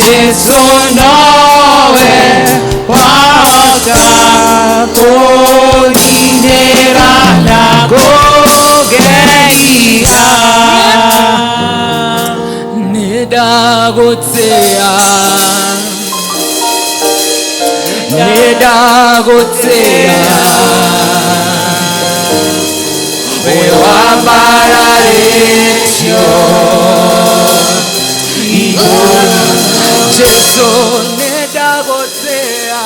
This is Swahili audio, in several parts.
Jesu nowe waka koninera nagogeia nedagotea wewambararetio Jesu nedagotea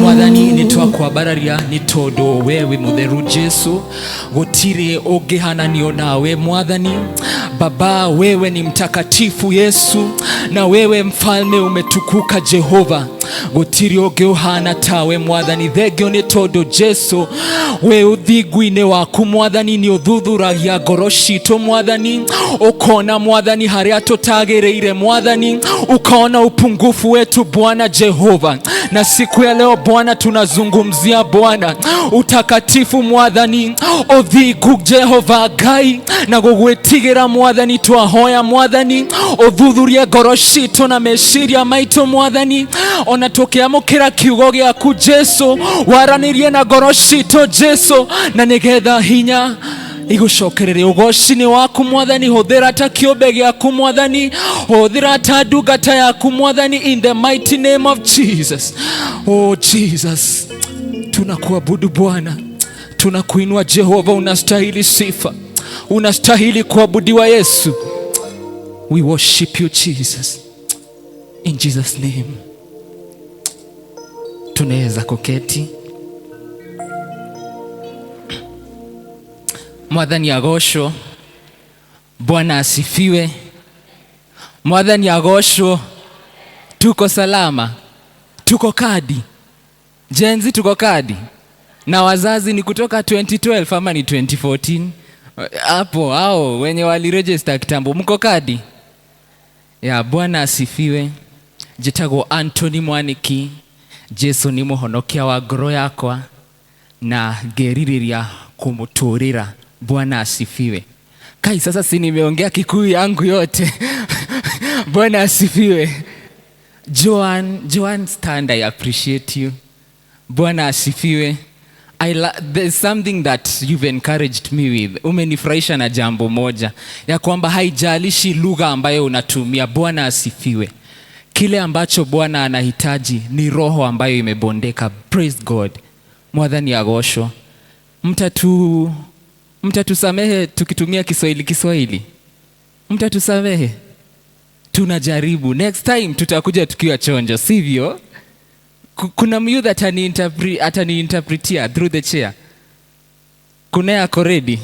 Mwathani nitwakwambararia ni tondu wewe mutheru Jesu gutire ungihananio nawe Mwathani. Baba, wewe ni mtakatifu Yesu, na wewe mfalme umetukuka Jehova, gutire ungiuhana tawe Mwathani. Thengio ni tondu Jesu we uthiguine waku Mwathani ni uthuthuragia ngoro citu Mwathani, ukona Mwathani haria tutagireire Mwathani, ukaona upungufu wetu Bwana Jehova. Na siku ya leo Bwana tunazungumzia Bwana utakatifu Mwathani, uthigu Jehova Ngai, na gugwitigira Mwathani twahoya Mwathani uthuthurie ngoro citu na meciria maitu Mwathani, ona tukiamukira kiugo giaku Jesu waranirie na ngoro citu Jesu, na nigetha hinya igucokerere ugoci-ini waku Mwathani. Huthira ta kiumbe giaku Mwathani, huthira ta ndungata yaku Mwathani, in the mighty name of Jesus. Oh Jesus, tunakuabudu Bwana, tunakuinua Jehova, unastahili sifa, unastahili kuabudiwa Yesu. We worship you Jesus, in Jesus name. Tunaweza kuketi. Mwathani agocwo, Bwana asifiwe. Mwathani agocwo. Tuko salama, tuko kadi Jenzi, tuko kadi na wazazi ni kutoka 2012 ama ni 2014 hapo, hao wenye waliregister kitambo, mko kadi ya. Bwana asifiwe. Jitago Anthony Mwaniki. Jesu ni muhonokia wa ngoro yakwa na geririria kumuturira. Bwana asifiwe. Kai sasa si nimeongea Kikuyu yangu yote. Bwana asifiwe. Joan stand, I appreciate you. Bwana asifiwe. There's something that you've encouraged me with. Umenifurahisha na jambo moja ya kwamba haijalishi lugha ambayo unatumia. Bwana asifiwe. Kile ambacho Bwana anahitaji ni roho ambayo imebondeka. Praise God. Mwathani agocwo. Mtatusamehe tukitumia Kiswahili. Mtatusamehe. Tunajaribu. Next time tutakuja tukiwa chonjo, sivyo? Kuna myu atani-interpretia through the chair. Kuna yako ready?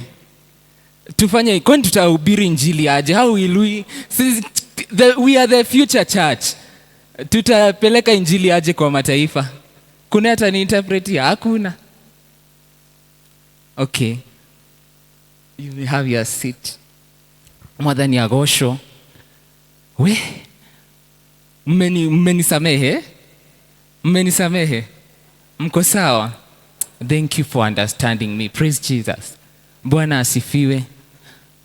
Tufanye, kwani tutahubiri injili aje? How will we? We are the future church. Tutapeleka injili aje kwa mataifa? Kuna atani-interpretia? Hakuna. Okay. You may have your seat. Mwathani agocwo. We, mmenisamehe? Mmenisamehe? Mko sawa? Thank you for understanding me. Praise Jesus. Bwana asifiwe.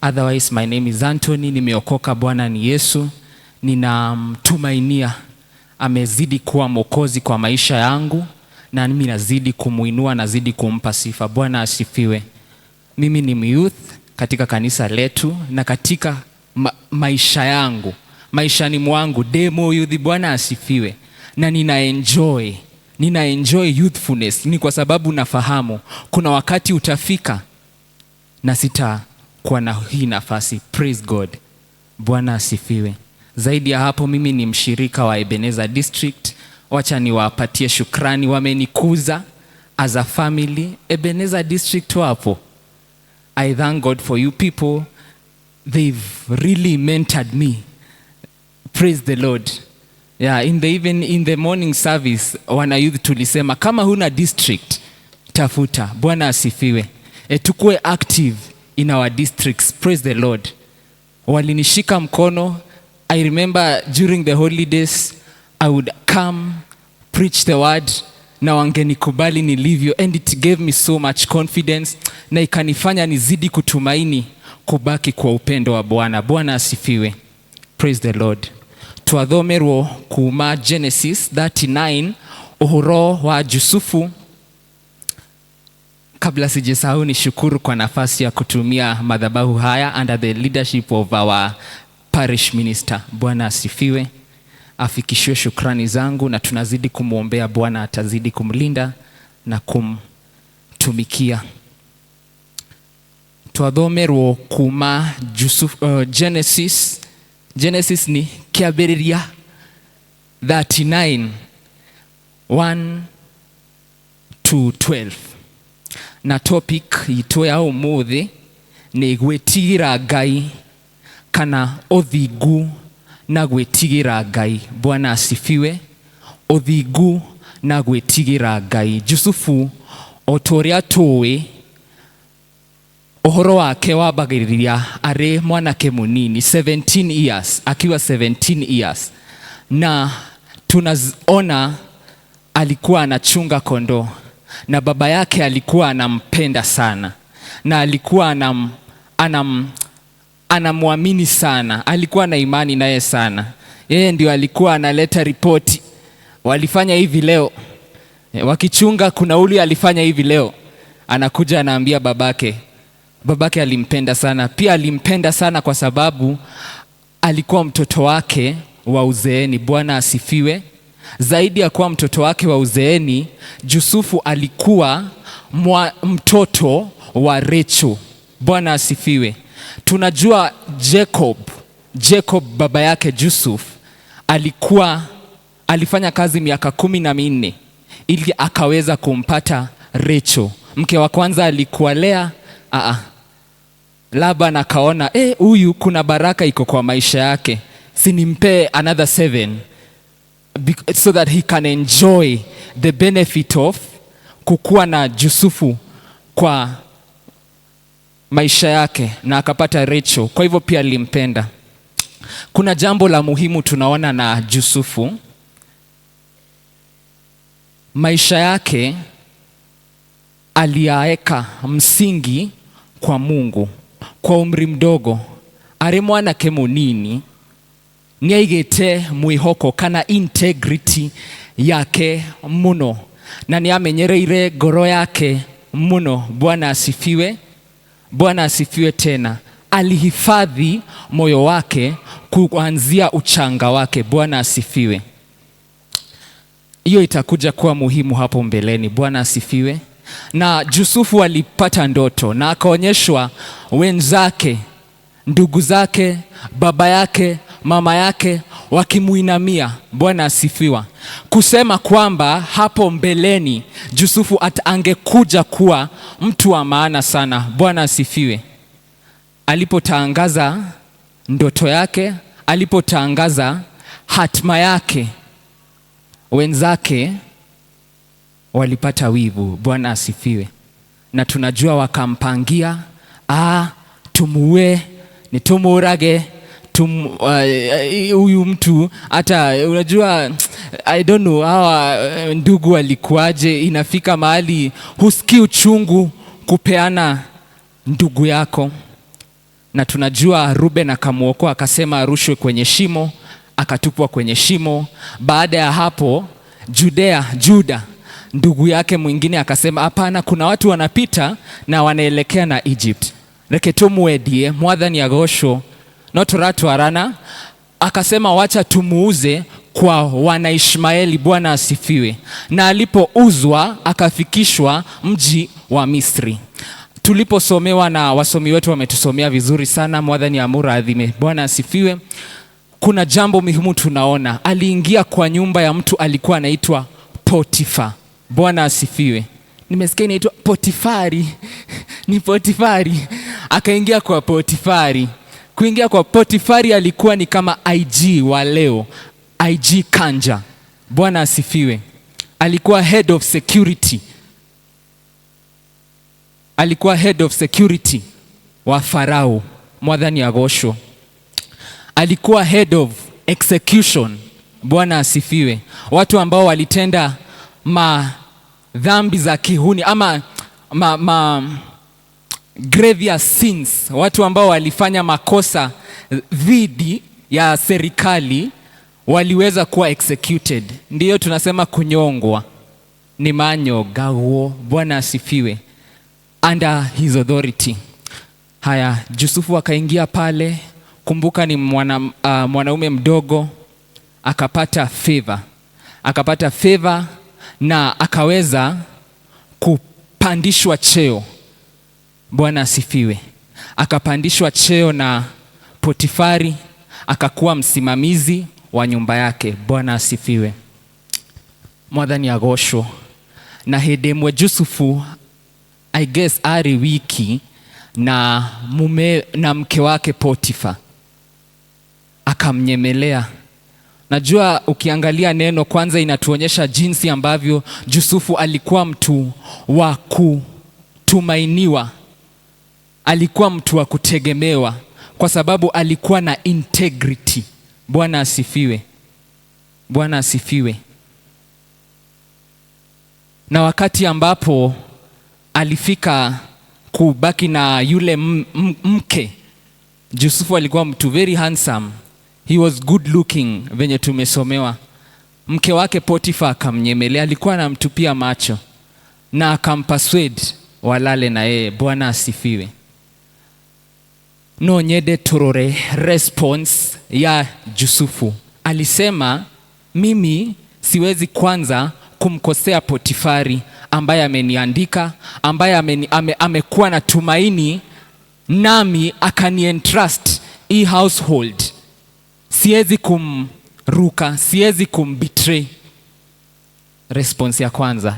Otherwise, my name is Anthony. Nimeokoka. Bwana ni Yesu. Ninamtumainia. Amezidi kuwa mwokozi kwa maisha yangu, na mimi nazidi kumuinua, nazidi kumpa sifa. Bwana asifiwe. mimi ni youth katika kanisa letu na katika maisha yangu, maishani mwangu demo youth. Bwana asifiwe. Na nina enjoy youthfulness, ni kwa sababu nafahamu kuna wakati utafika na sitakuwa na hii nafasi. Praise God. Bwana asifiwe. Zaidi ya hapo, mimi ni mshirika wa Ebenezer District. Wacha niwapatie shukrani, wamenikuza as a family. Ebenezer District wapo. I thank God for you people. They've really mentored me. Praise the Lord. Yeah, even in the morning service, wana youth tulisema kama huna district tafuta. Bwana asifiwe. Tukue active in our districts. Praise the Lord. Walinishika mkono. I remember during the holidays I would come preach the word na wangenikubali nilivyo, and it gave me so much confidence na ikanifanya nizidi kutumaini kubaki kwa upendo wa Bwana. Bwana asifiwe. Praise the Lord. Twadhomerwo kuma Genesis 39 uhoro wa Yusufu. Kabla sijasahau, ni shukuru kwa nafasi ya kutumia madhabahu haya under the leadership of our parish minister. Bwana asifiwe. Afikishwe shukrani zangu, na tunazidi kumuombea Bwana atazidi kumlinda na kumtumikia. Twadhomerwo kuma Genesis ni kiambĩrĩria 39 1 to 12. Na topic itũ ya ũmũthĩ nĩ gwĩtigĩra Ngai kana ũthingu na gwĩtigĩra Ngai. Bwana asifiwe. Ũthingu na gwĩtigĩra Ngai. Yusufu o ta ũrĩa tũĩ, ũhoro wake wambagĩrĩria arĩ mwanake mũnini 17 years, akiwa 17 years, na tunaona alikuwa anachunga kondoo na baba yake alikuwa anampenda sana na alikuwa anamwamini sana, alikuwa na imani naye sana. Yeye ndio alikuwa analeta ripoti, walifanya hivi leo, wakichunga kuna uli alifanya hivi leo, anakuja anaambia babake. Babake alimpenda sana. Pia alimpenda sana kwa sababu alikuwa mtoto wake wa uzeeni. Bwana asifiwe. Zaidi ya kuwa mtoto wake wa uzeeni, Yusufu alikuwa mtoto wa Rachel. Bwana asifiwe. Tunajua Jacob baba yake Yusuf alifanya kazi miaka 14 ili akaweza kumpata Rachel. Mke wa kwanza alikuwa Lea. Laban akaona huyu kuna baraka iko kwa maisha yake, sinimpe another 7 so that he can enjoy the benefit of kukuwa na Yusufu kwa maisha yake, na akapata Rachel. Kwa hivyo pia alimpenda. Kuna jambo la muhimu tunaona na Yusufu. Maisha yake aliyaeka msingi kwa Mungu kwa umri mdogo. Ari mwanake munini niaigite mwihoko kana integrity yake muno, na niamenyereire ngoro yake muno. Bwana asifiwe. Bwana asifiwe tena. Alihifadhi moyo wake kuanzia uchanga wake. Bwana asifiwe. Hiyo itakuja kuwa muhimu hapo mbeleni. Bwana asifiwe. Na Yusufu alipata ndoto na akaonyeshwa wenzake, ndugu zake, baba yake, mama yake wakimuinamia. Bwana asifiwa. Kusema kwamba hapo mbeleni Yusufu angekuja kuwa mtu wa maana sana. Bwana asifiwe. Alipotangaza ndoto yake, alipotangaza hatima yake, wenzake walipata wivu. Bwana asifiwe. Na tunajua wakampangia, tumuue, ni tumurage, huyu mtu. Hata unajua, I don't know hawa ndugu walikuaje, inafika mahali husikii uchungu kupeana ndugu yako. Na tunajua Ruben akamuokoa, akasema arushwe kwenye shimo, akatupwa kwenye shimo. Baada ya hapo Juda ndugu yake mwingine akasema, hapana, kuna watu wanapita na wanaelekea na Egypt, reke tumuedie mwathani agosho no turatwarana. Akasema wacha tumuuze kwa Wanaishmaeli. Bwana asifiwe. Na alipouzwa akafikishwa mji wa Misri. Tuliposomewa na wasomi wetu wametusomea vizuri sana, mwathani amura adhime. Bwana asifiwe. Kuna jambo muhimu tunaona, aliingia kwa nyumba ya mtu alikuwa anaitwa Potifa. Bwana asifiwe. Nimesikia inaitwa Potifari. Ni Potifari. Akaingia kwa Potifari. Kuingia kwa Potifari alikuwa ni kama IG wa leo, IG Kanja. Bwana asifiwe. Alikuwa head of security. Alikuwa head of security wa Farao, mwathani agosho. Alikuwa head of execution. Bwana asifiwe. Watu ambao walitenda dhambi za kihuni ama grievous sins, watu ambao walifanya makosa dhidi ya serikali waliweza kuwa executed. Ndiyo tunasema kunyongwa, ni manyogawo. Bwana asifiwe. Under his authority. Haya, Yusufu akaingia pale. Kumbuka ni mwanaume mdogo, akapata favor na akaweza kupandishwa cheo. Bwana asifiwe. Akapandishwa cheo na Potifari, akakuwa msimamizi wa nyumba yake. Bwana asifiwe. Mwathani agosho. Na hedemwe Yusufu I guess ari wiki na mke wake Potifa akamnyemelea. Najua ukiangalia neno kwanza inatuonyesha jinsi ambavyo Yusufu alikuwa mtu wa kutumainiwa. Alikuwa mtu wa kutegemewa kwa sababu alikuwa na integrity. Bwana asifiwe. Bwana asifiwe. Na wakati ambapo alifika kubaki na yule mke, Yusufu alikuwa mtu very handsome. He was good looking venye tumesomewa. Mke wake Potifa akamnyemelea, alikuwa anamtupia macho na akampaswed walale na yeye. Bwana asifiwe. No nyede turore response ya Yusufu. Alisema mimi siwezi kwanza kumkosea Potifari ambaye ameniandika, ambaye amekuwa na tumaini nami akanientrust hii household. Siwezi kumruka, siwezi kumbetray. Response ya kwanza.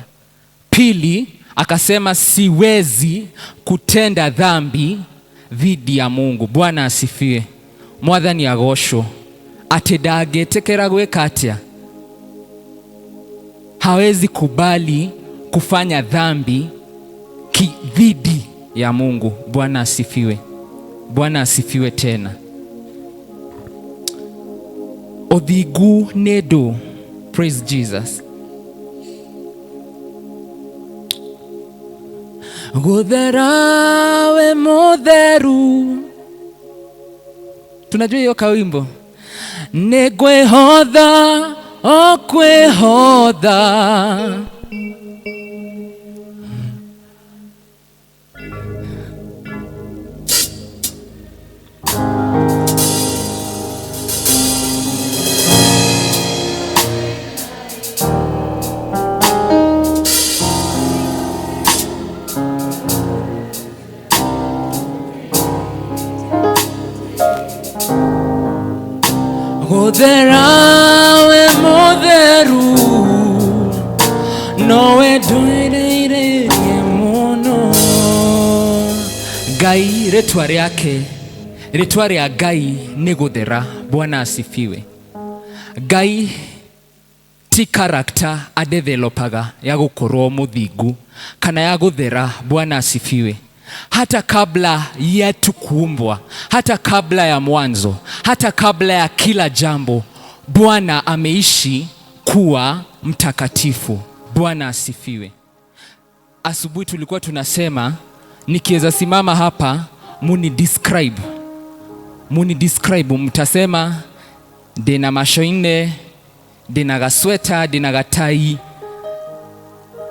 Pili, akasema siwezi kutenda dhambi dhidi ya Mungu. Bwana asifiwe. Mwathani agosho. Atedage tekera gweka atia. Hawezi kubali kufanya dhambi dhidi ya Mungu. Bwana asifiwe. Bwana asifiwe tena. Odhigu nedo. Praise Jesus. Godherawe modheru. Tunajua hiyo kawimbo. Negwehodha okwehodha. Godherawe modheru nowe doireire mono. Gai retware ya Gai ni Godhera. Bwana asifiwe. Gai ti character adevelopaga ya gukorwo muthingu kana ya Godhera. Bwana asifiwe. Hata kabla yetu kuumbwa, hata kabla ya mwanzo, hata kabla ya kila jambo, Bwana ameishi kuwa mtakatifu. Bwana asifiwe. Asubuhi tulikuwa tunasema nikiweza simama hapa muni describe, mtasema dina mashoine, dina gasweta, dina gatai.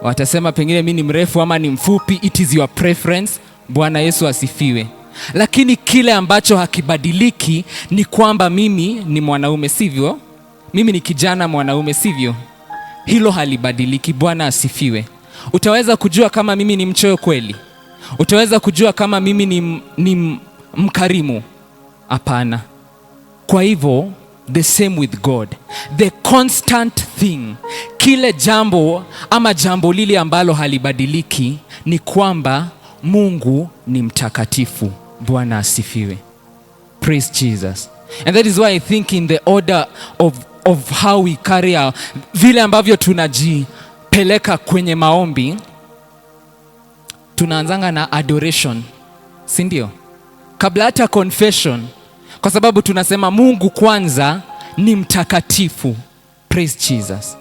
Watasema pengine mimi ni mrefu ama ni mfupi, it is your preference. Bwana Yesu asifiwe. Lakini kile ambacho hakibadiliki ni kwamba mimi ni mwanaume, sivyo? Mimi ni kijana mwanaume, sivyo? Hilo halibadiliki. Bwana asifiwe. Utaweza kujua kama mimi ni mchoyo kweli? Utaweza kujua kama mimi ni mkarimu? Hapana. Kwa hivyo the same with God. The constant thing, kile jambo ama jambo lile ambalo halibadiliki ni kwamba Mungu ni mtakatifu. Bwana asifiwe. Praise Jesus. And that is why I think in the order of how we carry our, vile ambavyo tunajipeleka kwenye maombi, tunaanzanga na adoration, si ndio? Kabla hata confession, kwa sababu tunasema Mungu kwanza ni mtakatifu. Praise Jesus.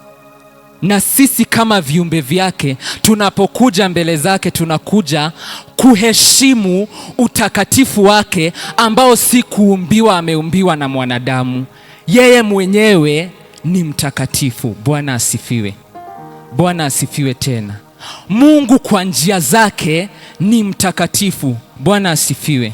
Na sisi kama viumbe vyake tunapokuja mbele zake tunakuja kuheshimu utakatifu wake ambao si kuumbiwa, ameumbiwa na mwanadamu. Yeye mwenyewe ni mtakatifu. Bwana asifiwe. Bwana asifiwe tena. Mungu kwa njia zake ni mtakatifu. Bwana asifiwe.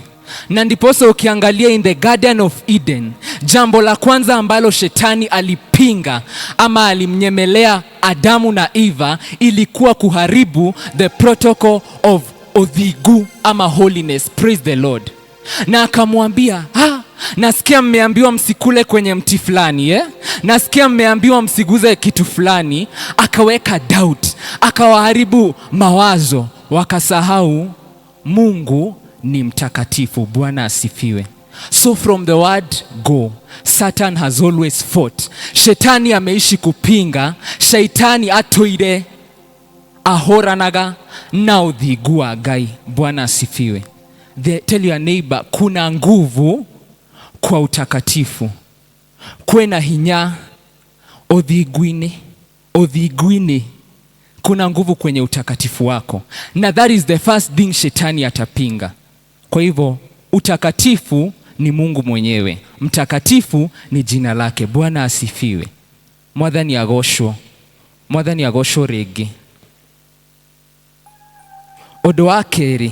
Na ndiposa ukiangalia in the Garden of Eden, jambo la kwanza ambalo shetani alipinga ama alimnyemelea Adamu na Eva ilikuwa kuharibu the protocol of odhigu ama holiness. Praise the Lord. Na akamwambia, nasikia mmeambiwa msikule kwenye mti fulani, nasikia mmeambiwa msiguze kitu fulani. Akaweka doubt, akawaharibu mawazo, wakasahau Mungu ni mtakatifu. Bwana asifiwe. So from the word go, Satan has always fought. Shetani ameishi kupinga. Shaitani atoire ahoranaga na uthigua Ngai. Bwana asifiwe. Tell your neighbor, kuna nguvu kwa utakatifu. Kwena hinya othiguini. Kuna nguvu kwenye utakatifu wako. Na that is the first thing shetani atapinga. Kwa hivyo utakatifu ni Mungu mwenyewe. Mtakatifu ni jina lake. Bwana asifiwe. Mwathani agocwo rĩngĩ. Ũndũ wa kerĩ,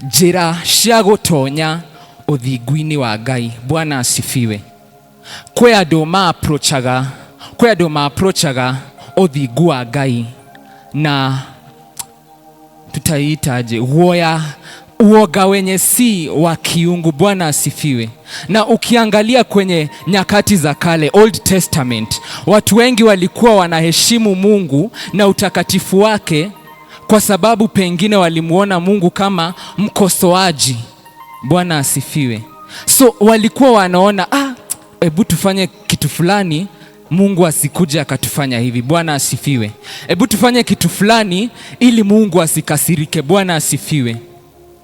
njĩra cia gũtonya ũthingu-inĩ wa Ngai. Bwana asifiwe. Kwĩ andũ ma-approachaga ũthingu wa Ngai na tutaitaje, uoga wenye si wa kiungu. Bwana asifiwe. Na ukiangalia kwenye nyakati za kale, Old Testament, watu wengi walikuwa wanaheshimu Mungu na utakatifu wake kwa sababu pengine walimuona Mungu kama mkosoaji. Bwana asifiwe. So walikuwa wanaona, hebu tufanye kitu fulani, Mungu asikuje akatufanya hivi. Bwana asifiwe. Hebu tufanye kitu fulani ili Mungu asikasirike. Bwana asifiwe.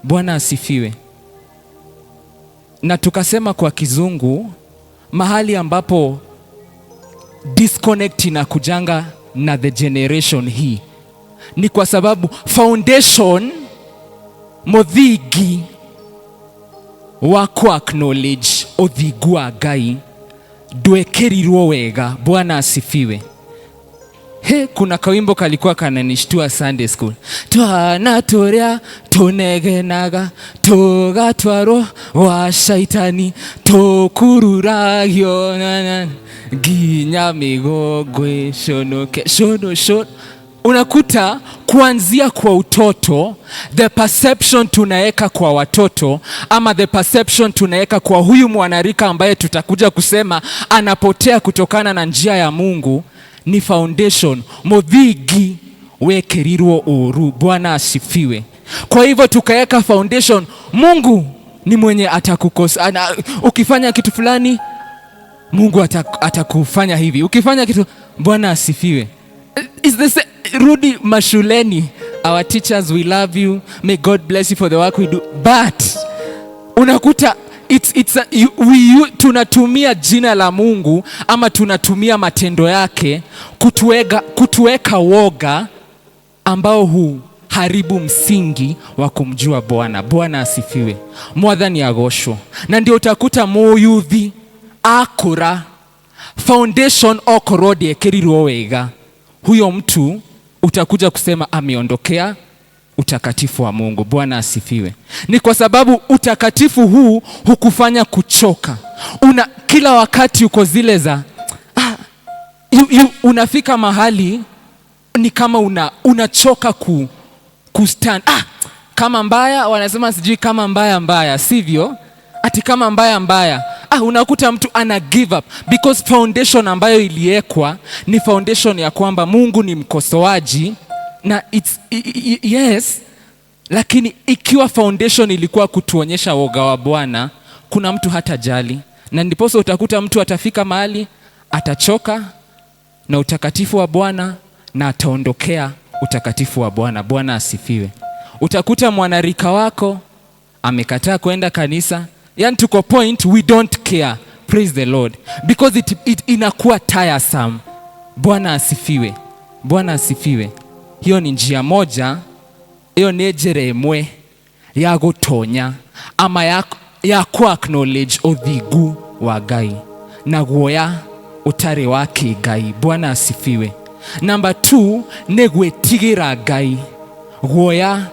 Bwana asifiwe. Na tukasema kwa kizungu, mahali ambapo disconnect na kujanga na the generation hii ni kwa sababu foundation muthigi wa ku acknowledge uthigu wa Ngai ndwekerirwo wega. Bwana asifiwe. Kuna kawimbo kalikuwa kananishtua Sunday school. Twana turia tunegenaga tugatwarwo wa shaitani tukururagio nginya migongo shonoke shono. Unakuta kuanzia kwa utoto, the perception tunaeka kwa watoto ama the perception tunaeka kwa huyu mwanarika ambaye tutakuja kusema anapotea kutokana na njia ya Mungu ni foundation muthigi wekerirwo uru. Bwana asifiwe. Kwa hivyo tukaeka foundation, Mungu ni mwenye atakukosa. Ukifanya kitu fulani Mungu atakufanya hivi. Ukifanya kitu, Bwana asifiwe. Is this rudi mashuleni, our teachers, we love you, may God bless you for the work we do, but unakuta tunatumia jina la Mungu ama tunatumia matendo yake kutuweka woga ambao haribu msingi wa kumjua Bwana. Bwana asifiwe. Mwathani agocwo. Na ndio utakuta muyuthi akura foundation okorwo ndiekerirwo wega, huyo mtu utakuja kusema ameondokea utakatifu wa Mungu. Bwana asifiwe. Ni kwa sababu utakatifu huu hukufanya kuchoka. Kila wakati uko zile za unafika mahali ni kama unachoka kustand. Kama mbaya wanasema sijui kama mbaya sivyo? Ati kama mbaya. Unakuta mtu ana give up because foundation ambayo iliekwa ni foundation ya kwamba Mungu ni mkosoaji na yes, lakini ikiwa foundation ilikuwa kutuonyesha woga wa Bwana, kuna mtu hata jali, na ndiposa utakuta mtu atafika mahali atachoka na utakatifu wa Bwana na ataondokea utakatifu wa Bwana. Bwana asifiwe. Utakuta mwanarika wako amekataa kwenda kanisa, yani tuko point we don't care, praise the Lord, because it inakuwa tiresome. Bwana asifiwe. Bwana asifiwe. Hiyo ni njia moja, hiyo ni njira imwe ya gutonya ama ya ku acknowledge uthigu wa Ngai na guoya utari wake Ngai. Bwana asifiwe. Number 2 ni gwitigira Ngai, guoya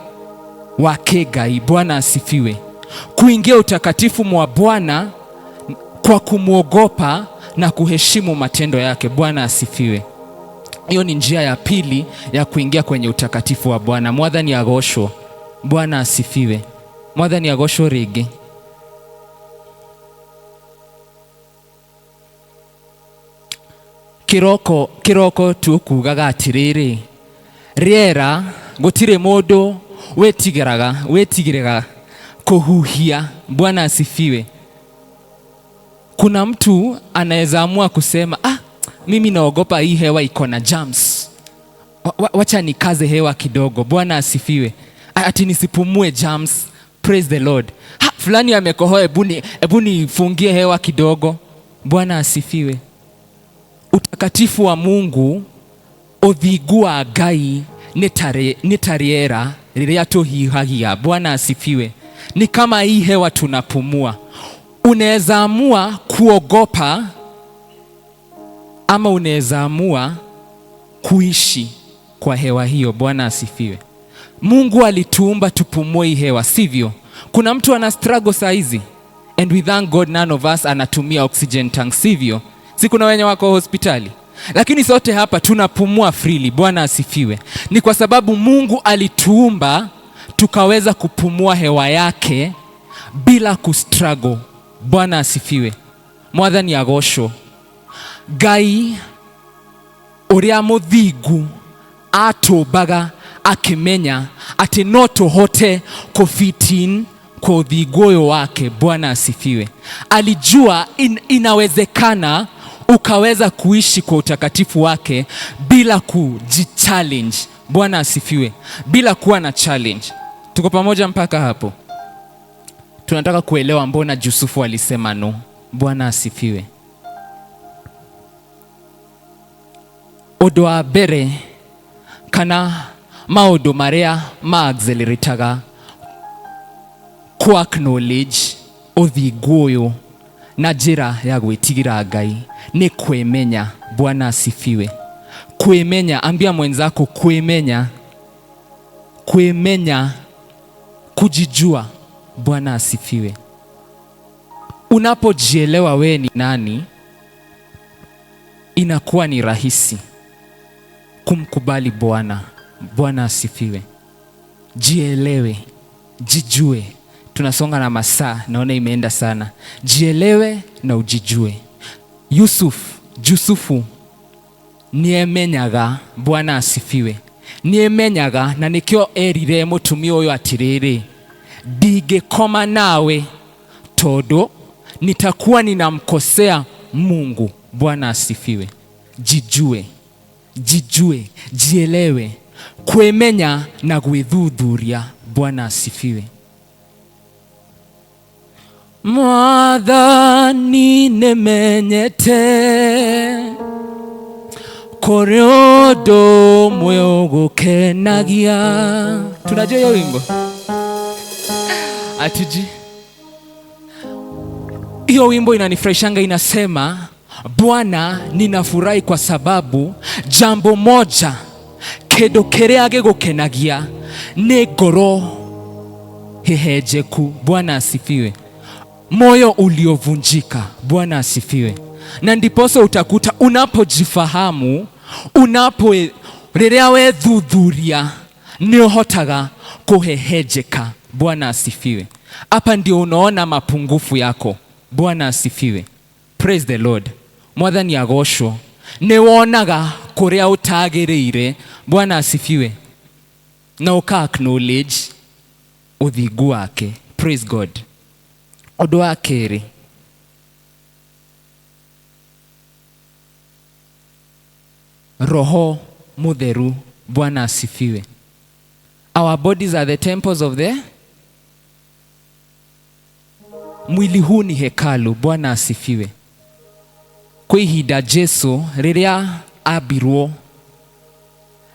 wake Ngai. Bwana asifiwe. Kuingia utakatifu mwa Bwana kwa kumwogopa na kuheshimu matendo yake. Bwana asifiwe. Hiyo ni njia ya pili ya kuingia kwenye utakatifu wa Bwana. Mwathani agocwo. Bwana asifiwe. Mwathani agocwo ringi. Kiroko tukugaga atiriri, riera gutire mundu wetigiraga kuhuhia. Bwana asifiwe. Kuna mtu anaweza amua kusema mimi naogopa hii hewa iko na germs, wacha nikaze hewa kidogo. Bwana asifiwe. Ati nisipumue germs, praise the Lord. Fulani amekohoa, hebu nifungie hewa kidogo. Bwana asifiwe. Utakatifu wa Mungu uthigua Ngai nitariera riria tuhihagia. Bwana asifiwe. Ni kama hii hewa tunapumua. Unaweza amua kuogopa ama unaweza amua kuishi kwa hewa hiyo. Bwana asifiwe. Mungu alituumba tupumue hii hewa, sivyo? Kuna mtu ana struggle saa hizi, and we thank God none of us anatumia oxygen tank, sivyo? Si kuna wenye wako hospitali, lakini sote hapa tunapumua freely. Bwana asifiwe. Ni kwa sababu Mungu alituumba tukaweza kupumua hewa yake bila kustruggle. Bwana asifiwe. Mwathani agocwo. Ngai uria muthingu atumbaga akimenya ati no tuhote kufitin kwa uthingu uyu wake. Bwana asifiwe. Alijua inawezekana ukaweza kuishi kwa utakatifu wake bila kujichallenge. Bwana asifiwe. Bila kuwa na challenge. Tuko pamoja mpaka hapo? Tunataka kuelewa mbona Yusufu alisema no. Bwana asifiwe. Undu wa mbere kana maundu maria ma-accelerataga ku acknowledge uthingu uyu na njira ya gwitigira Ngai ni kwimenya. Bwana asifiwe. Kwimenya, ambia mwenzako kwimenya. Kwimenya, kujijua. Bwana asifiwe. Unapojielewa we ni nani, inakuwa ni rahisi kumkubali Bwana. Bwana asifiwe. Jielewe, jijue. Tunasonga na masaa, naona imeenda sana. Jielewe na ujijue. Yusufu niemenyaga. Bwana asifiwe. Niemenyaga na nikio erire mutumia uyu atiriri, ndigikoma nawe todo nitakuwa ninamkosea Mungu. Bwana asifiwe. Jijue, jielewe. Kwemenya na gwithuthuria. Bwana asifiwe. Mwathani nimenyete kuri undu umwe ugukenagia. Tunajua hiyo wimbo? Atiji. Hiyo wimbo inanifurahishanga, inasema Bwana ninafurahi kwa sababu jambo moja kĩndũ kĩrĩa gĩgũkenagia nĩ ngoro hehenjeku. Bwana asifiwe. Moyo uliovunjika. Bwana asifiwe. Na ndiposa utakuta unapojifahamu, rĩrĩa wethuthuria nĩ ũhotaga kuhehenjeka. Bwana asifiwe. Hapa ndio unaona mapungufu yako. Bwana asifiwe. Praise the Lord. Mwathani agocwo. Nĩ wonaga kũrĩa ũtagĩrĩire. Bwana asifiwe. Na uka acknowledge uthingu wake. Praise God. Ũndũ wa kerĩ, Roho Mutheru. Bwana asifiwe. Our bodies are the temples of the mwili huu ni hekalu. Bwana asifiwe. Kwa ihinda Jesu rĩrĩa ambirwo,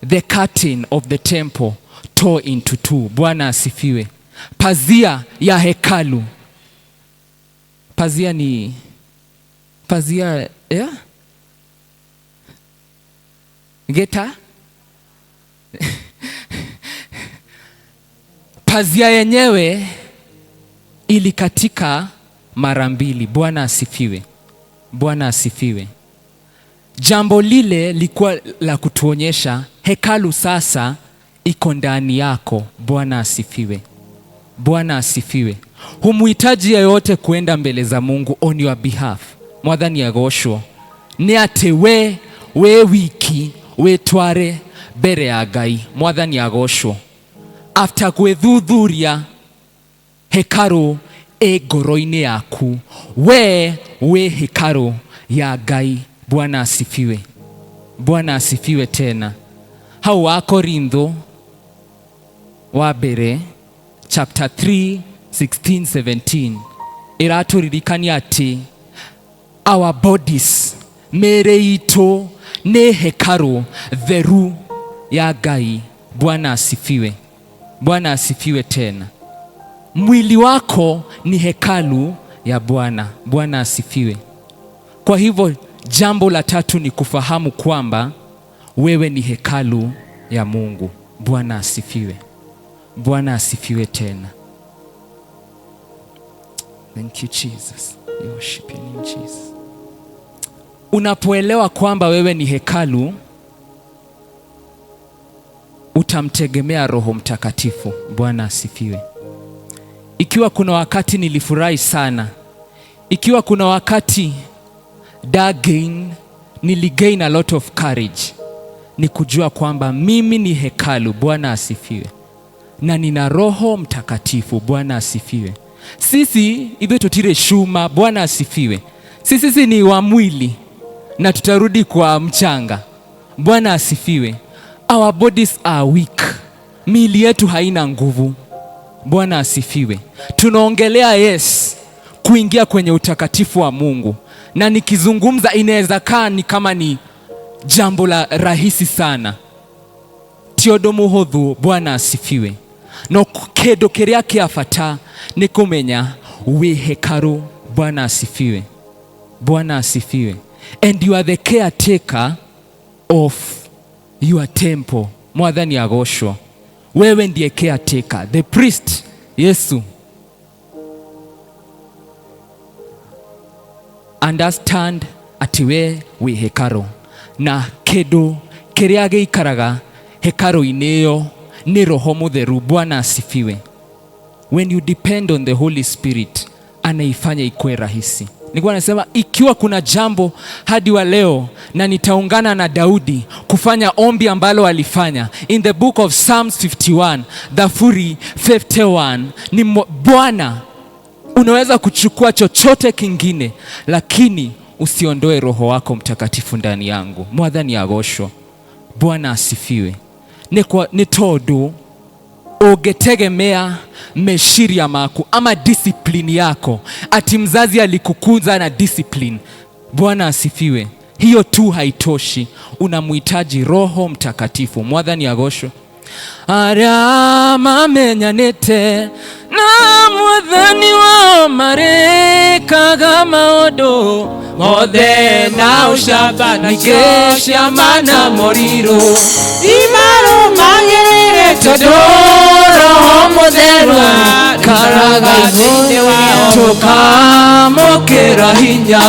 the curtain of the temple tore into two. Bwana asifiwe. Pazia ya hekalu. Pazia ni pazia ya geta pazia yenyewe ilikatika mara mbili. Bwana asifiwe. Bwana asifiwe. Jambo lile likuwa la kutuonyesha hekalu sasa iko ndani yako. Bwana asifiwe. Bwana asifiwe. Humuhitaji yeyote kuenda mbele za Mungu on your behalf. Mwathani agocwo. Ni ate we wiki wetware mbere ya Ngai. Mwathani agocwo. After gwĩthuthuria hekalu ngoro-inĩ yaku, we hekalu ya Ngai. Bwana asifiwe. Bwana asifiwe tena. Hau wa Korintho wa mbere chapter 3 16-17 iraturirikania ati our bodies, mĩĩrĩ itũ nĩ hekalu theru ya Ngai. Bwana asifiwe. Bwana asifiwe tena. Mwili wako ni hekalu ya Bwana. Bwana asifiwe. Kwa hivyo jambo la tatu ni kufahamu kwamba wewe ni hekalu ya Mungu. Bwana asifiwe. Bwana asifiwe tena. Thank you Jesus. We worship you in Jesus. Unapoelewa kwamba wewe ni hekalu, utamtegemea Roho Mtakatifu. Bwana asifiwe. Ikiwa kuna wakati nilifurahi sana, ikiwa kuna wakati niligain a lot of courage, ni kujua kwamba mimi ni hekalu. Bwana asifiwe. Na nina Roho Mtakatifu. Bwana asifiwe. Sisi hivyo tutire shuma. Bwana asifiwe. Sisi ni wa mwili na tutarudi kwa mchanga. Bwana asifiwe. Our bodies are weak. Miili yetu haina nguvu. Bwana asifiwe. Tunaongelea kuingia kwenye utakatifu wa Mungu. Na nikizungumza inaweza kaa ni kama ni jambo la rahisi sana. Tiodo muhothu. Bwana asifiwe. No kĩndũ kĩrĩa kĩabata nĩ kũmenya wĩ hekalu. Bwana asifiwe. Bwana asifiwe. And you are the caretaker of your temple. Mwathani agocwo. Wewe ndiye caretaker. The priest Yesu. Understand ati we wĩ hekalu. Na kĩndũ kĩrĩa gĩikaraga hekalu-inĩ ĩyo ni Roho Mutheru. Bwana asifiwe. When you depend on the Holy Spirit, anaifanya ikuwe rahisi. Nilikuwa nasema ikiwa kuna jambo hadi wa leo, na nitaungana na Daudi kufanya ombi ambalo alifanya in the book of Psalms 51 Dhafuri 51, ni Bwana, unaweza kuchukua chochote kingine, lakini usiondoe Roho wako Mtakatifu ndani yangu. Mwathani agocwo. Bwana asifiwe. Ni tondu ungetegemea meshiria maku ama discipline yako, ati mzazi alikukuza na discipline. Bwana asifiwe. Hiyo tu haitoshi, unamhitaji Roho Mtakatifu. Mwathani agocwo. Aria mamenyanite na Mwathani wao marekaga maundu mothe na ucamba na igesha mana moriro imaro karaga tukamukira hinya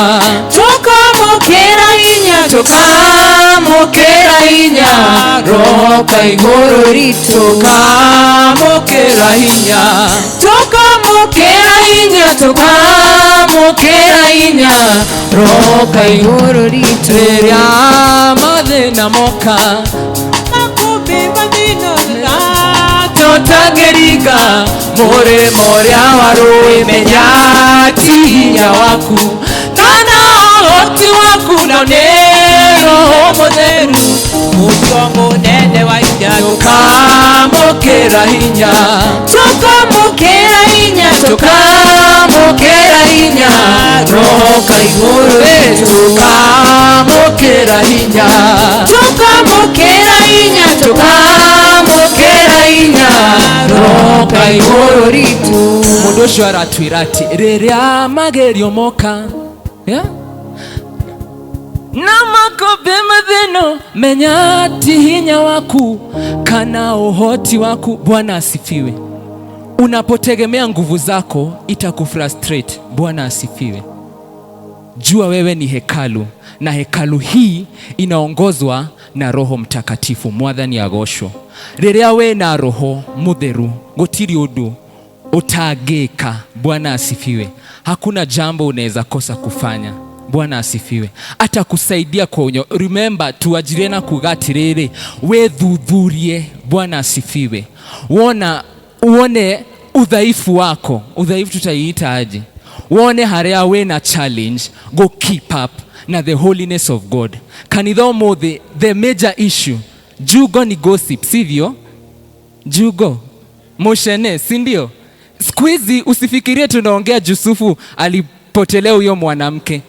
roka iguru ritu tukamukira hinya roka iguru ritu rya mathina moka totageriga more waru menyati hinya waku kana hoti waku na nero motheru mutongo nene wa hinya tukamukira hinya roka iguru tukamukira hinya roka iguru ritu mundu ucio aratwira ati riria magerio moka na makobe mathino menya ati hinya waku kana uhoti waku. Bwana asifiwe. Unapotegemea nguvu zako itakufrustrate. Bwana asifiwe. Jua wewe ni hekalu, na hekalu hii inaongozwa na Roho Mtakatifu. Mwathani agocwo. Riria we na Roho Mutheru gutiri undu utagika. Bwana asifiwe. Hakuna jambo unaweza kosa kufanya. Bwana asifiwe. Atakusaidia kwa unyo. Remember, tuajire na kugatiriri we dhudhurie. Bwana asifiwe. Uone udhaifu wako. Udhaifu tutaiita aje? Uone haria we na challenge. Go keep up na the holiness of God. Kanithomo the major issue. Jugo ni gossip, sivyo? Jugo moshene, sindio? Squeezy usifikirie tunaongea Yusufu alipotelea huyo mwanamke.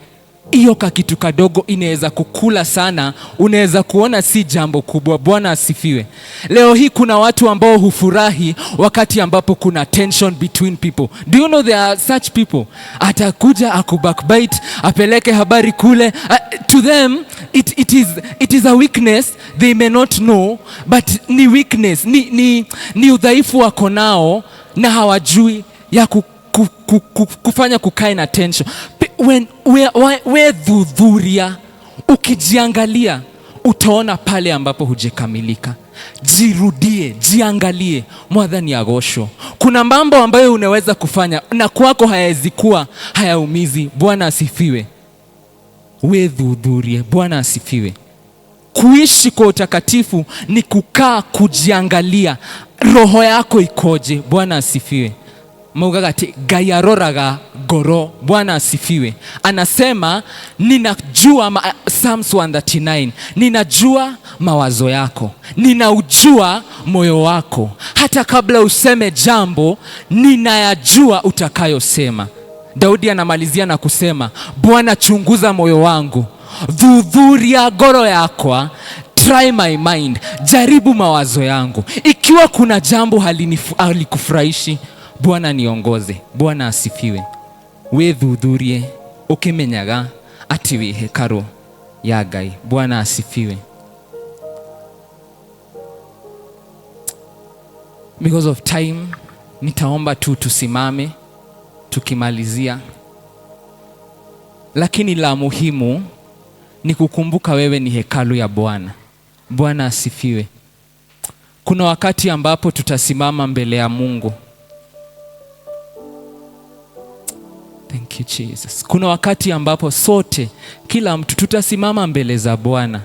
Iyo kakitu kadogo inaweza kukula sana, unaweza kuona si jambo kubwa. Bwana asifiwe. Leo hii kuna watu ambao hufurahi wakati ambapo kuna tension between people. Do you know there are such people? Atakuja akubackbite, apeleke habari kule. To them it is a weakness they may not know, but ni weakness, ni udhaifu wako nao na hawajui ya kufanya kukae na tension. We dhudhuria, ukijiangalia utaona pale ambapo hujekamilika. Jirudie, jiangalie. Mwathani agocwo. Kuna mambo ambayo unaweza kufanya na kwako hayawezi kuwa hayaumizi. Bwana asifiwe. We dhudhurie. Bwana asifiwe. Kuishi kwa utakatifu ni kukaa kujiangalia roho yako ikoje. Bwana asifiwe. Maugaga ati Ngai aroraga ngoro. Bwana asifiwe. Anasema ninajua, Psalms 139, ninajua mawazo yako, ninaujua moyo wako. Hata kabla useme jambo, ninayajua utakayosema. Daudi anamalizia na kusema, Bwana chunguza moyo wangu, dhudhuria ngoro yakwa, try my mind, jaribu mawazo yangu. Ikiwa kuna jambo halikufurahishi, Bwana niongoze. Bwana asifiwe. We dhudhurie ukimenyaga ati wi hekalu ya Ngai. Bwana asifiwe. Because of time, nitaomba tu tusimame tukimalizia. Lakini la muhimu ni kukumbuka wewe ni hekalu ya Bwana. Bwana asifiwe. Kuna wakati ambapo tutasimama mbele ya Mungu. Thank you Jesus. Kuna wakati ambapo sote, kila mtu tutasimama mbele za Bwana,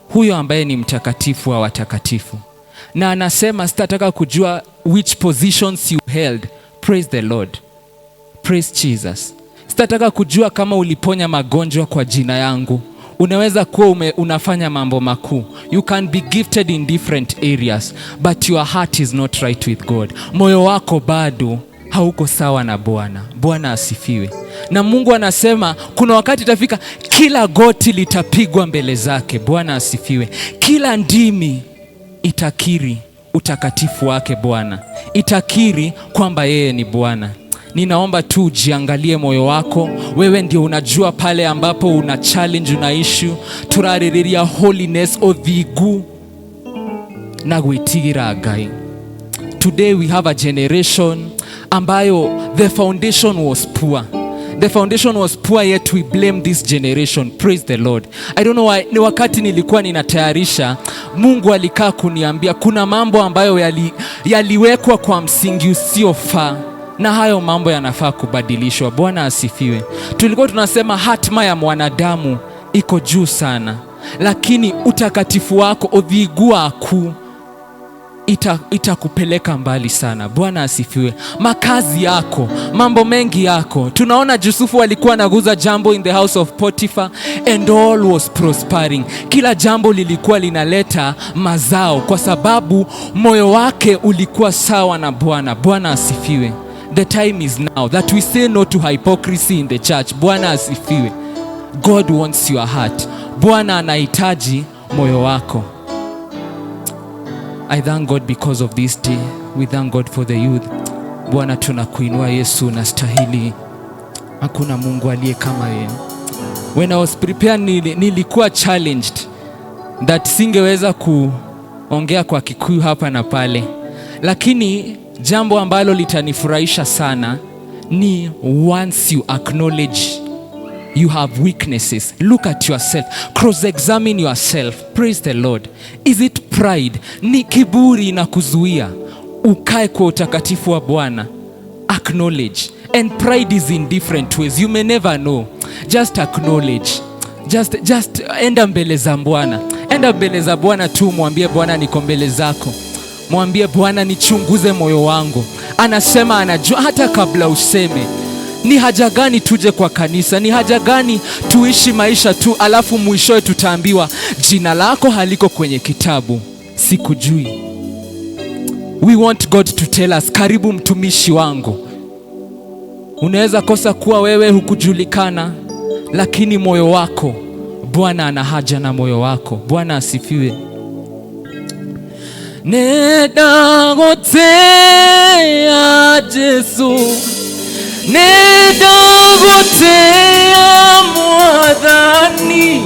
huyo ambaye ni mtakatifu wa watakatifu. Na anasema sitataka kujua which positions you held. Praise the Lord. Praise Jesus. Sitataka kujua kama uliponya magonjwa kwa jina yangu. Unaweza kuwa unafanya mambo makuu. You can be gifted in different areas, but your heart is not right with God. Moyo wako bado hauko sawa na Bwana. Bwana asifiwe. Na Mungu anasema kuna wakati itafika kila goti litapigwa mbele zake. Bwana asifiwe. Kila ndimi itakiri utakatifu wake Bwana. Itakiri kwamba yeye ni Bwana. Ninaomba tu jiangalie moyo wako. Wewe ndio unajua pale ambapo una challenge, una issue. Turaririria holiness othigu na gwitigira Ngai. today we have a generation ambayo the foundation was poor. The foundation was poor, yet we blame this generation. Praise the Lord. I don't know why. Ni wakati nilikuwa ninatayarisha, Mungu alikaa kuniambia kuna mambo ambayo yaliwekwa kwa msingi usiofaa, na hayo mambo yanafaa kubadilishwa. Bwana asifiwe. Tulikuwa tunasema hatima ya mwanadamu iko juu sana, lakini utakatifu wako odhigua ku itakupeleka mbali sana. Bwana asifiwe. Makazi yako, mambo mengi yako. Tunaona Yusufu alikuwa anaguza jambo in the house of Potiphar and all was prospering. Kila jambo lilikuwa linaleta mazao kwa sababu moyo wake ulikuwa sawa na Bwana. Bwana asifiwe. The time is now that we say no to hypocrisy in the church. Bwana asifiwe. God wants your heart. Bwana anahitaji moyo wako. I thank God because of this day. We thank God for the youth. Bwana tunakuinua Yesu, unastahili. Hakuna Mungu aliye kama wewe. When I was prepared nilikuwa challenged that singeweza kuongea kwa Kikuyu hapa na pale. Lakini jambo ambalo litanifurahisha sana ni once you acknowledge you have weaknesses, look at yourself, cross-examine yourself. Praise the Lord. Is it pride? Ni kiburi na kuzuia ukae kwa utakatifu wa Bwana? Acknowledge. And pride is in different ways. You may never know. Just acknowledge. Just enda mbele za Bwana. Enda mbele za Bwana tu, mwambie Bwana niko mbele zako. Mwambie Bwana nichunguze moyo wangu. Anasema anajua hata kabla useme. Ni haja gani tuje kwa kanisa? Ni haja gani tuishi maisha tu alafu mwishowe tutaambiwa jina lako haliko kwenye kitabu, sikujui. We want God to tell us, karibu mtumishi wangu. Unaweza kosa kuwa wewe hukujulikana, lakini moyo wako, Bwana ana haja na moyo wako. Bwana asifiwe. Nedagotea Yesu, nedagotea Mwathani,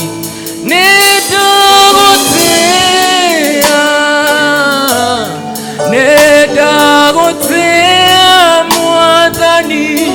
nedagotea Mwathani,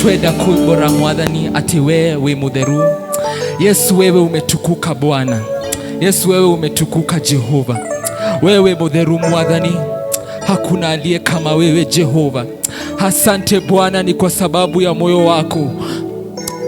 twenda kuibora Mwathani ati wewe mutheru. Yesu wewe umetukuka Bwana. Yesu wewe umetukuka Jehova. wewe modheru mwadhani, hakuna aliye kama wewe Jehova. Asante Bwana, ni kwa sababu ya moyo wako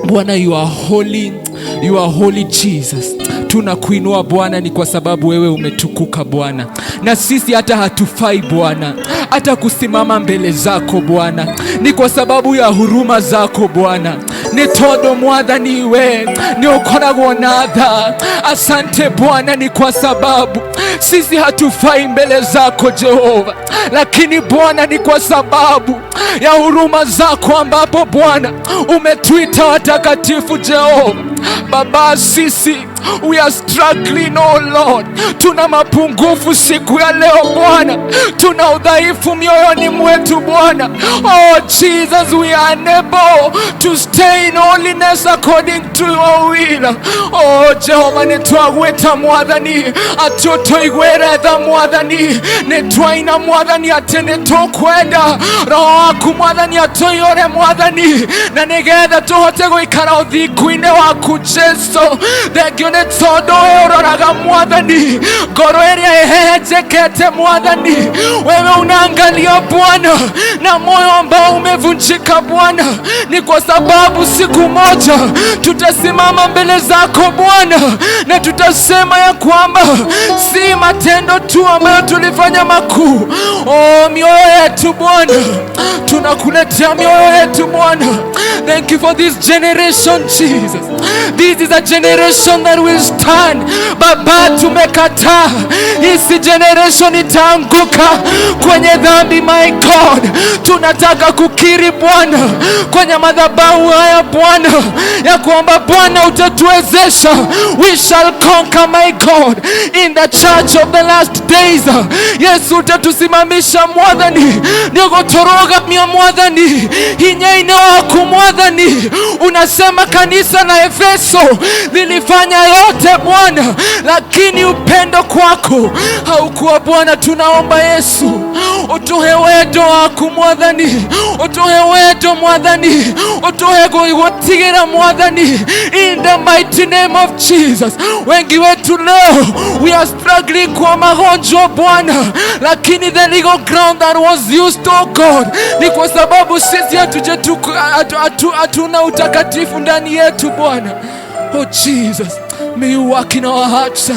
Bwana. You are holy, you are holy Jesus. Tunakuinua Bwana, ni kwa sababu wewe umetukuka Bwana, na sisi hata hatufai Bwana hata kusimama mbele zako Bwana, ni kwa sababu ya huruma zako Bwana. Ni todo mwadhani we ni ukoragwo na tha. Asante Bwana, ni kwa sababu sisi hatufai mbele zako Jehova, lakini Bwana ni kwa sababu ya huruma zako ambapo Bwana umetuita watakatifu Jehova. Baba, sisi we are struggling, oh Lord. Tuna mapungufu siku ya leo Bwana, tuna udhaifu mioyoni mwetu Bwana. Oh Jesus, we are unable to stay in holiness according to your will. Oh Jehova, nitwagweta mwadhani atotoigweretha mwadhani, nitwaina mwadhani atene tokwenda roho waku mwadhani atoyore mwadhani, na nigetha tuhote guikara uthikuine waku Jesu. Thengio nĩ tondũ ũroraga mwadhani ngoro ĩrĩa ĩhehenjekete mwadhani. Wewe unaangalia Bwana na moyo ambao umevunjika Bwana, ni kwa sababu siku moja tutasimama mbele zako Bwana, na tutasema ya kwamba si matendo tu ambayo tulifanya makuu. Oh, mioyo yetu Bwana, tunakuletea mioyo yetu Bwana. Thank you for this generation Jesus. This is a generation that will stand. Baba, tumekataa hisi generation itaanguka kwenye dhambi. My God, tunataka kukiri Bwana kwenye madhabahu haya Bwana ya kwamba Bwana utatuwezesha. We shall conquer, my God, in the church of the last days. Yesu, utatusimamisha mwadhani, nigotoroga mia mwadhani hinyaine waku mwadhani. Unasema kanisa na Efeso lilifanya yote Bwana, lakini upendo kwako haukuwa Bwana. Tunaomba Yesu, utuhe wedo waku mwadhani, utuhe wedo mwadhani, utuhe gutigera mwadhani, in the mighty name of Jesus. Wengi wetu leo we are struggling kwa magonjwa Bwana, lakini the legal ground that was used to God ni kwa sababu sisi hatuna utakatifu ndani yetu Bwana. Oh Jesus, may you work in our hearts.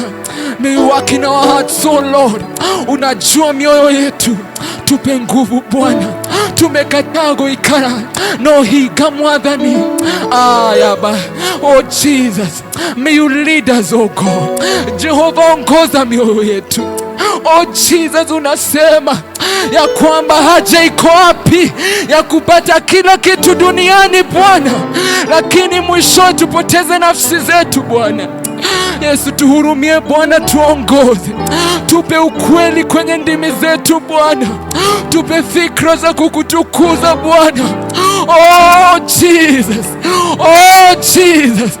May you work in our hearts, oh Lord. Unajua mioyo yetu, tupe nguvu Bwana. Tumekataa goikara no higa mwadhani ayaba. Oh Jesus, may you lead us, oh God. Jehova, ongoza mioyo yetu. Oh Jesus, unasema ya kwamba haja iko wapi ya kupata kila kitu duniani Bwana, lakini mwisho tupoteze nafsi zetu Bwana. Yesu, tuhurumie Bwana, tuongoze, tupe ukweli kwenye ndimi zetu Bwana, tupe fikra za kukutukuza Bwana. Oh Jesus, oh Jesus,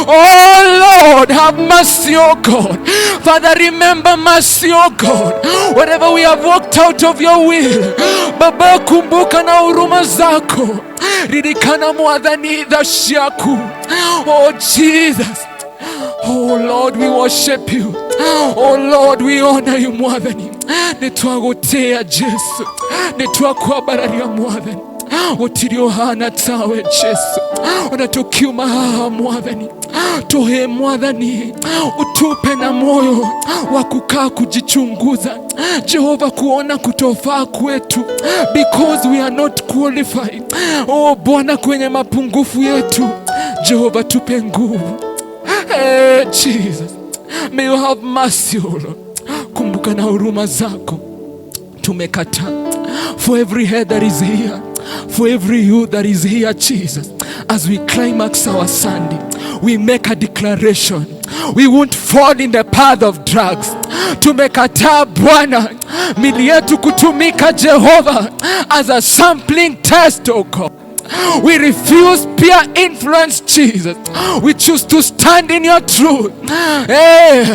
oh Lord, have mercy, oh God. Father, remember mercy, oh God, whatever we have walked out of your will. Baba, kumbuka na huruma zako, ridikana mwadhani dhashi yako. Oh Jesus, oh Lord, we worship you. Oh Lord, we honor you mwadhani. Nitwagotea Jesu, nitwakwabararia mwadhani. Otirio hana tawe Jesu, unatukiuma haha mwadhani. Tuhe mwadhani, utupe na moyo wa kukaa kujichunguza Jehova, kuona kutofaa kwetu, because we are not qualified. Oh Bwana, kwenye mapungufu yetu Jehova, tupe nguvu. Hey Jesus, may you have mercy, oh Lord. Kumbuka na huruma zako. Tumekataa. For every head that is here, for every youth that is here, Jesus, as we climax our Sunday, we make a declaration. We won't fall in the path of drugs. Tumekataa Bwana mili yetu kutumika Jehova as a sampling test, oh God. We refuse peer influence, Jesus. We choose to stand in your truth. Hey,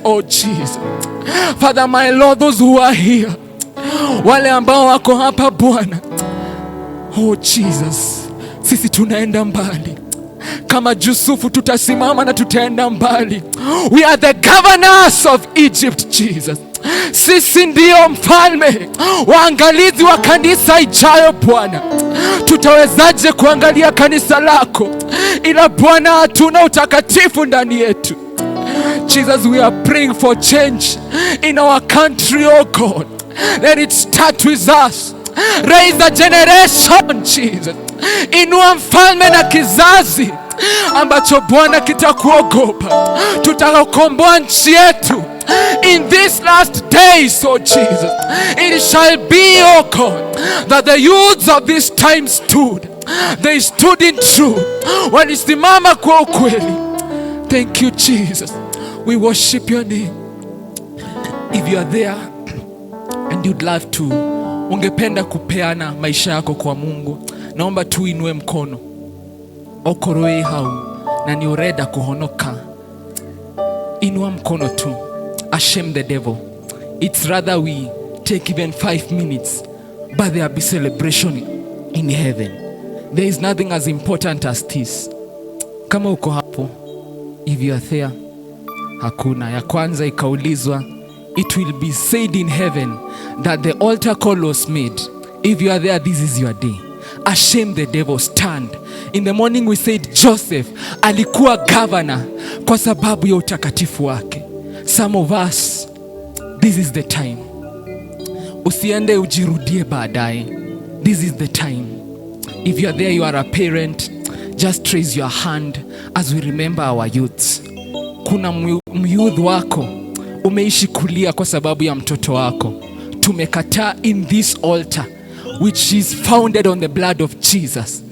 oh Jesus. Father, my Lord, those who are here, wale ambao wako hapa Bwana, oh Jesus, sisi tunaenda mbali. Kama Yusufu tutasimama na tutaenda mbali. We are the governors of Egypt, Jesus. Sisi ndio mfalme, waangalizi wa kanisa ijayo Bwana. Tutawezaje kuangalia kanisa lako ila Bwana hatuna utakatifu ndani yetu? Jesus, we are praying for change in our country, oh God. Let it start with us. Raise a generation, Jesus. Inua mfalme na kizazi ambacho Bwana kitakuogopa. Tutakomboa nchi yetu in these last days, oh Jesus. It shall be, oh God, that the youths of this time stood. They stood in truth. Walisimama kwa ukweli. Thank you, Jesus. We worship your name. If you are there and you'd love to, ungependa kupeana maisha yako kwa Mungu, naomba tu inue mkono. Okoroe hau na ni ureda kuhonoka. Inua mkono tu. Ashame the devil. It's rather we take even 5 minutes, but there will be celebration in heaven. There is nothing as important as this. Kama uko hapo, if you are there, hakuna. Ya kwanza ikaulizwa, it will be said in heaven that the altar call was made. If you are there, this is your day. Ashame the devil, stand. In the morning we said Joseph alikuwa governor kwa sababu ya utakatifu wake. Some of us, this is the time. Usiende ujirudie baadaye. This is the time. If you are there, you are a parent, just raise your hand as we remember our youths. Kuna myouth wako umeishi kulia kwa sababu ya mtoto wako. Tumekataa in this altar which is founded on the blood of Jesus.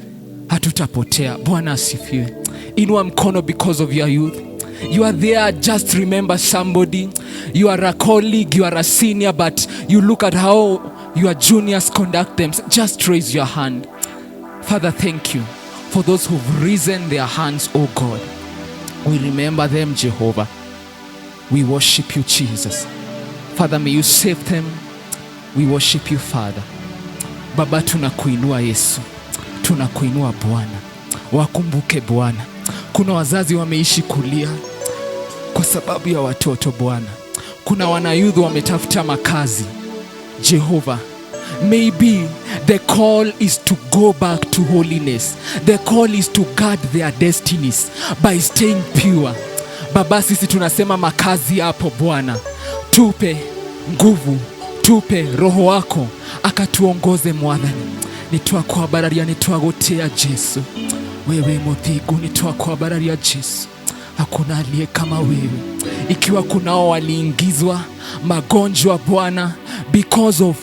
Hatutapotea. Bwana asifiwe. Inua mkono because of your youth. You are there, just remember somebody. You are a colleague, you are a senior, but you look at how your juniors conduct them. Just raise your hand. Father, thank you for those who've risen their hands, oh God. We remember them, Jehovah. We worship you, Jesus. Father, may you save them. We worship you, Father. Baba, tunakuinua Yesu. Tunakuinua Bwana. Wakumbuke Bwana. Kuna wazazi wameishi kulia kwa sababu ya watoto Bwana. Kuna wanayouth wametafuta makazi. Jehovah, maybe the call is to go back to holiness. The call is to guard their destinies by staying pure. Baba, sisi tunasema makazi hapo Bwana. Tupe nguvu, tupe roho wako akatuongoze Mwathani. Nitwakwa bararia nitwagotea Jesu. Wewe muthigu nitwakwa bararia Jesu. Hakuna aliye kama wewe. Ikiwa kunao waliingizwa magonjwa Bwana because of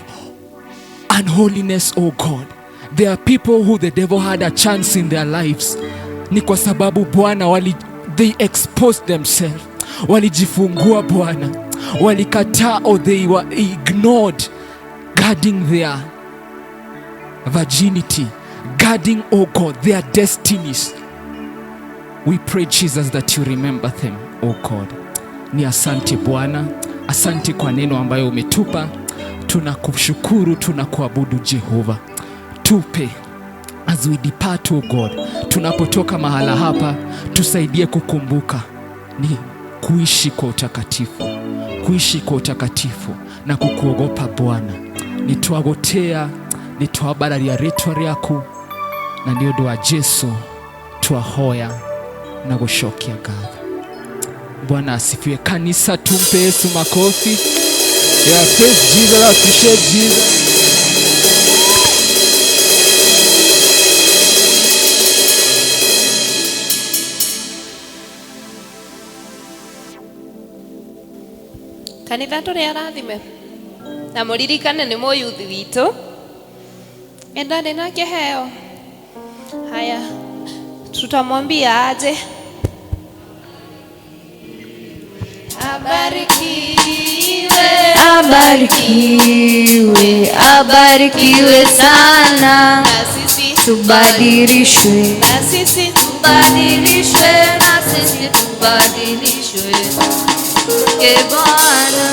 unholiness, oh God. There are people who the devil had a chance in their lives. Ni kwa sababu Bwana they exposed themselves. Walijifungua Bwana. Walikataa or they were ignored guarding their virginity, guarding, oh God, their destinies. We pray, Jesus, that you remember them, oh God. Ni asante Bwana, asante kwa neno ambayo umetupa. Tunakushukuru, tunakuabudu Jehova. Tupe as we depart, oh God. Tunapotoka mahala hapa, tusaidie kukumbuka ni kuishi kwa utakatifu. Kuishi kwa utakatifu na kukuogopa Bwana. Nitwagotea, nitwabararia ritwa ryaku na ndio dua Jesu twahoya na gushokia gatha. Bwana asifiwe. Kanisa, tumpe Yesu makofi. Yeah, praise Jesus, appreciate Jesus. Kanitha tũrĩ arathime na mũririkane nĩ mũyuthi witũ enda ndĩna kĩheo. Haya, tutamwambia aje. Abarikiwe, abarikiwe, abarikiwe sana. na sisi Tubadilishwe, na sisi tubadilishwe, na sisi tubadilishwe. Ke Bwana